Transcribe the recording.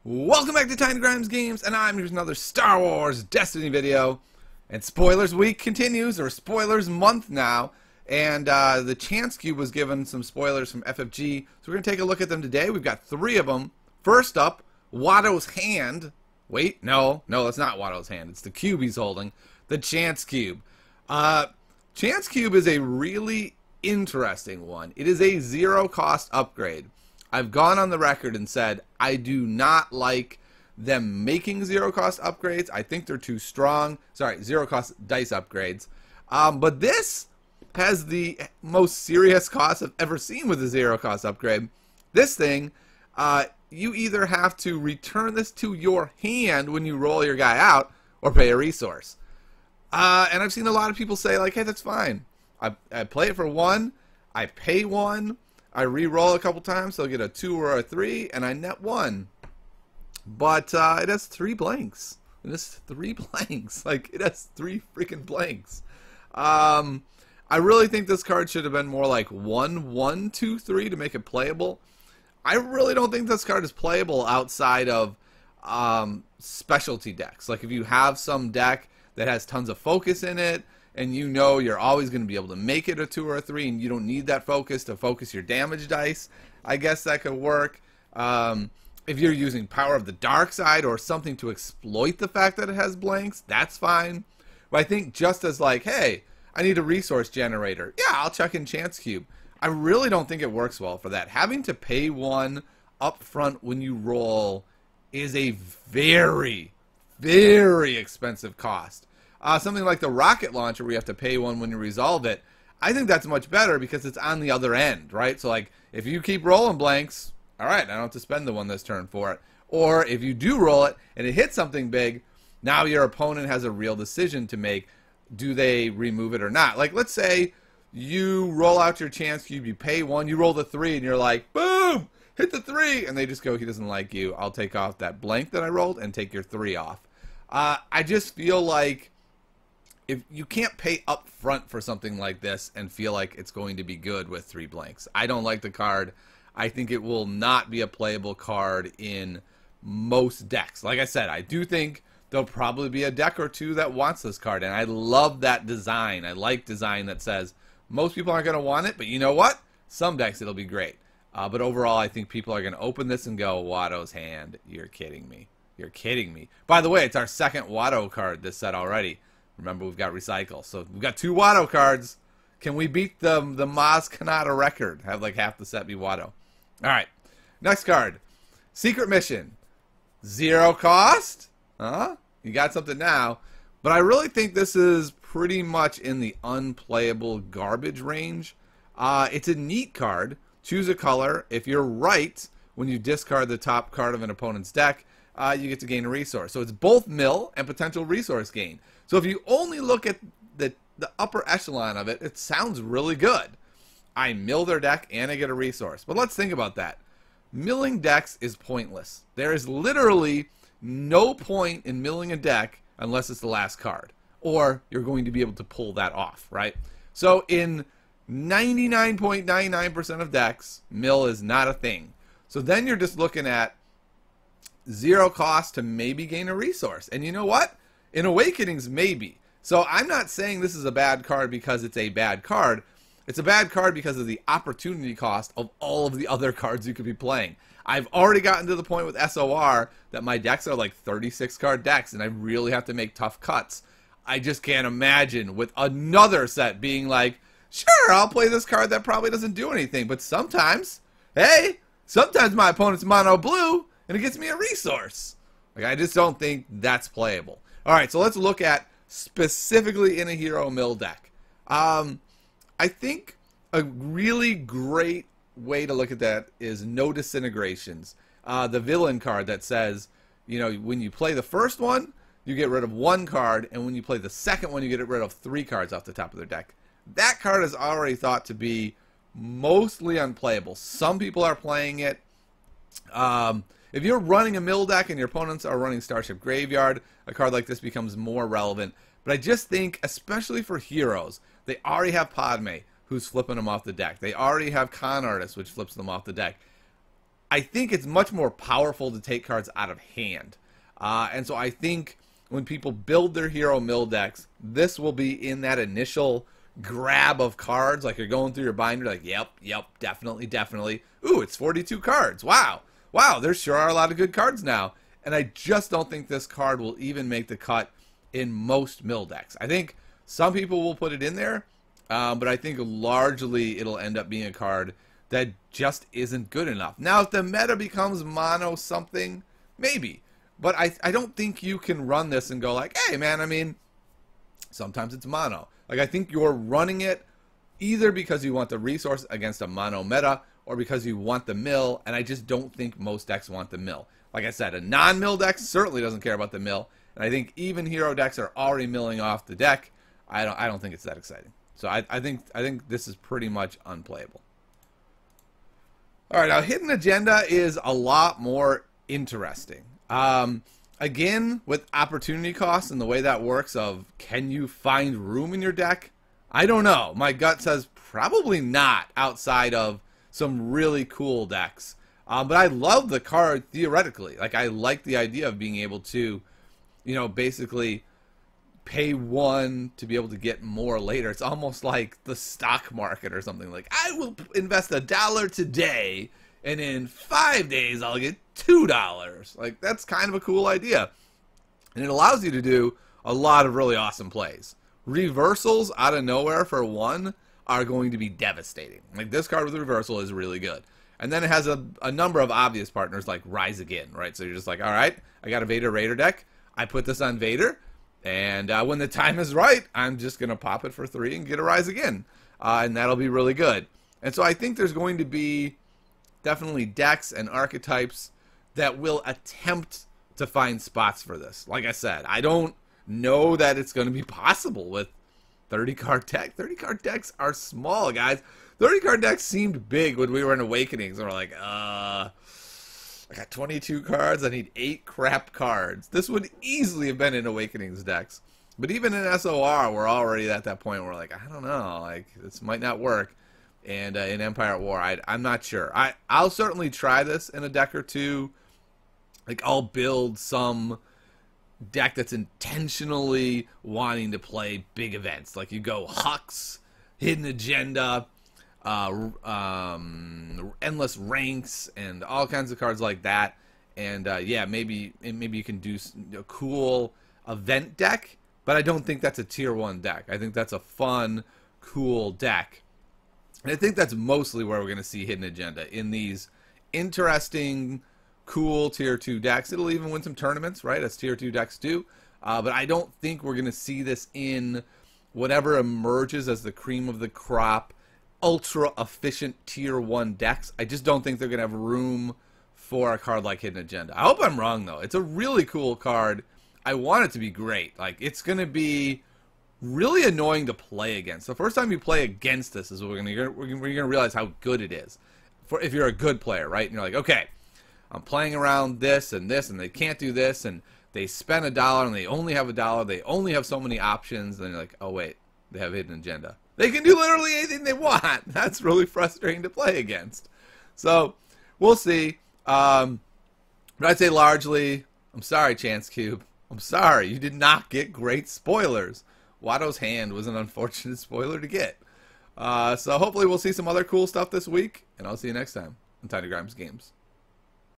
Welcome back to Tiny Grimes Games, and here's another Star Wars Destiny video. And Spoilers Week continues, or Spoilers Month now. And the Chance Cube was given some spoilers from FFG, so we're going to take a look at them today. We've got 3 of them. First up, Watto's hand. Wait, no, that's not Watto's hand. It's the cube he's holding. The Chance Cube. Chance Cube is a really interesting one. It is a zero-cost upgrade. I've gone on the record and said I do not like them making zero-cost upgrades. I think they're too strong. Sorry, zero-cost dice upgrades. But this has the most serious cost I've ever seen with a zero-cost upgrade. This thing, you either have to return this to your hand when you roll your guy out or pay a resource. And I've seen a lot of people say, like, hey, that's fine. I play it for 1, I pay 1, I re-roll a couple times, so I'll get a 2 or a 3, and I net 1. But it has 3 blanks. It has 3 blanks. Like, it has 3 freaking blanks. I really think this card should have been more like 1, 1, 2, 3 to make it playable. I really don't think this card is playable outside of specialty decks. Like, if you have some deck that has tons of focus in it, and you know you're always going to be able to make it a 2 or a 3, and you don't need that focus to focus your damage dice, I guess that could work. If you're using Power of the Dark Side or something to exploit the fact that it has blanks, that's fine. But I think just as like, hey, I need a resource generator. Yeah, I'll chuck in Chance Cube. I really don't think it works well for that. Having to pay 1 up front when you roll is a very, very expensive cost. Something like the rocket launcher where you have to pay 1 when you resolve it, I think that's much better because it's on the other end, right? So like, if you keep rolling blanks, alright, I don't have to spend the 1 this turn for it. Or if you do roll it and it hits something big, now your opponent has a real decision to make. Do they remove it or not? Like, let's say you roll out your Chance Cube, you pay 1, you roll the 3, and you're like, boom, hit the 3, and they just go, he doesn't like you, I'll take off that blank that I rolled and take your 3 off. I just feel like if you can't pay up front for something like this and feel like it's going to be good with 3 blanks. I don't like the card. I think it will not be a playable card in most decks. Like I said, I do think there'll probably be a deck or 2 that wants this card, and I love that design. I like design that says most people aren't going to want it, but you know what? Some decks it'll be great. But overall, I think people are going to open this and go, Watto's hand, you're kidding me. You're kidding me. By the way, it's our 2nd Watto card this set already. Remember, we've got Recycle. So we've got 2 Watto cards. Can we beat the Maz Kanata record? Have like half the set be Watto. Alright. Next card. Secret Mission. 0 cost? Huh? You got something now. But I really think this is pretty much in the unplayable garbage range. It's a neat card. Choose a color. If you're right, when you discard the top card of an opponent's deck, you get to gain a resource. So it's both mill and potential resource gain. So if you only look at the upper echelon of it, it sounds really good. I mill their deck and I get a resource. But let's think about that. Milling decks is pointless. There is literally no point in milling a deck unless it's the last card. Or you're going to be able to pull that off, right? So in 99.99% of decks, mill is not a thing. So then you're just looking at 0 cost to maybe gain a resource. And you know what? In Awakenings, maybe. So I'm not saying this is a bad card because it's a bad card. It's a bad card because of the opportunity cost of all of the other cards you could be playing. I've already gotten to the point with SOR that my decks are like 36 card decks and I really have to make tough cuts. I just can't imagine with another set being like, sure, I'll play this card that probably doesn't do anything. But sometimes, hey, sometimes my opponent's mono blue and it gets me a resource. Like, I just don't think that's playable. Alright, so let's look at specifically in a Hero Mill deck. I think a really great way to look at that is No Disintegrations. The villain card that says, you know, when you play the first one, you get rid of 1 card, and when you play the second one, you get rid of 3 cards off the top of their deck. That card is already thought to be mostly unplayable. Some people are playing it. If you're running a mill deck and your opponents are running Starship Graveyard, a card like this becomes more relevant. But I just think, especially for heroes, they already have Padme, who's flipping them off the deck. They already have Con Artist, which flips them off the deck. I think it's much more powerful to take cards out of hand. And so I think when people build their hero mill decks, this will be in that initial grab of cards. Like you're going through your binder, like, yep, definitely, definitely. Ooh, it's 42 cards. Wow, there sure are a lot of good cards now. And I just don't think this card will even make the cut in most mill decks. I think some people will put it in there, but I think largely it'll end up being a card that just isn't good enough. Now, if the meta becomes mono something, maybe. But I don't think you can run this and go like, hey, man, I mean, sometimes it's mono. Like, I think you're running it either because you want the resource against a mono meta or because you want the mill, and I just don't think most decks want the mill. Like I said, a non-mill deck certainly doesn't care about the mill, and I think even hero decks are already milling off the deck. I don't think it's that exciting. So I think this is pretty much unplayable. All right, now Hidden Agenda is a lot more interesting. Again, with opportunity costs and the way that works of can you find room in your deck? I don't know. My gut says probably not outside of some really cool decks. But I love the card theoretically. Like, I like the idea of being able to, you know, basically pay one to be able to get more later. It's almost like the stock market or something. Like, I will invest $1 today, and in 5 days I'll get $2. Like, that's kind of a cool idea. And it allows you to do a lot of really awesome plays. Reversals out of nowhere for one are going to be devastating. Like, this card with reversal is really good. And then it has a number of obvious partners like Rise Again, right? So you're just like, all right, I got a Vader Raider deck. I put this on Vader. And when the time is right, I'm just going to pop it for 3 and get a Rise Again. And that'll be really good. And so I think there's going to be definitely decks and archetypes that will attempt to find spots for this. Like I said, I don't know that it's going to be possible with 30-card deck. 30-card decks are small, guys. 30-card decks seemed big when we were in Awakenings. And we're like, I got 22 cards. I need 8 crap cards. This would easily have been in Awakenings decks. But even in SOR, we're already at that point where we're like, I don't know. Like, this might not work. And in Empire at War, I'm not sure. I'll certainly try this in a deck or two. Like, I'll build some deck that's intentionally wanting to play big events. Like, you go Hux, Hidden Agenda, Endless Ranks, and all kinds of cards like that. And yeah, maybe you can do a cool event deck, but I don't think that's a tier 1 deck. I think that's a fun, cool deck. And I think that's mostly where we're going to see Hidden Agenda, in these interesting, cool tier 2 decks. It'll even win some tournaments, right, as tier 2 decks do. But I don't think we're going to see this in whatever emerges as the cream of the crop, ultra efficient tier 1 decks. I just don't think they're going to have room for a card like Hidden Agenda. I hope I'm wrong, though. It's a really cool card. I want it to be great. Like, it's going to be really annoying to play against. The first time you play against this is when you're going to realize how good it is. If you're a good player, right? And you're like, okay, I'm playing around this, and they can't do this, and they spend $1, and they only have $1. They only have so many options. And then you're like, oh, wait, they have Hidden Agenda. They can do literally anything they want. That's really frustrating to play against. So, we'll see. But I'd say largely, I'm sorry, Chance Cube. I'm sorry. You did not get great spoilers. Watto's Hand was an unfortunate spoiler to get. So hopefully we'll see some other cool stuff this week, and I'll see you next time on Tiny Grimes Games.